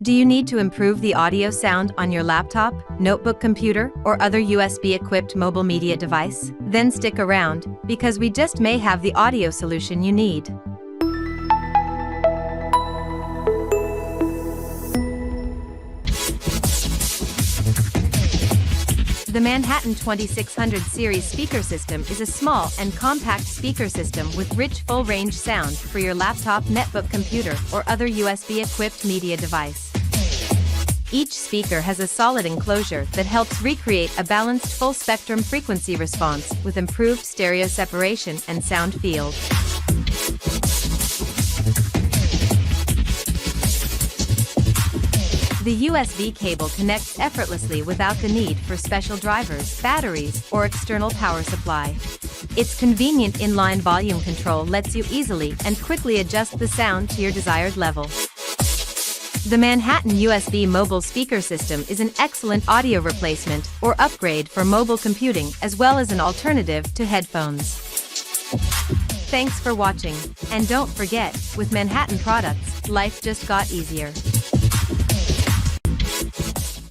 Do you need to improve the audio sound on your laptop, notebook computer, or other USB-equipped mobile media device? Then stick around, because we just may have the audio solution you need. The Manhattan 2600 series speaker system is a small and compact speaker system with rich full-range sound for your laptop, netbook computer, or other USB-equipped media device. Each speaker has a solid enclosure that helps recreate a balanced full-spectrum frequency response with improved stereo separation and sound field. The USB cable connects effortlessly without the need for special drivers, batteries, or external power supply. Its convenient inline volume control lets you easily and quickly adjust the sound to your desired level. The Manhattan USB mobile speaker system is an excellent audio replacement or upgrade for mobile computing, as well as an alternative to headphones. Thanks for watching, and don't forget, with Manhattan products, life just got easier.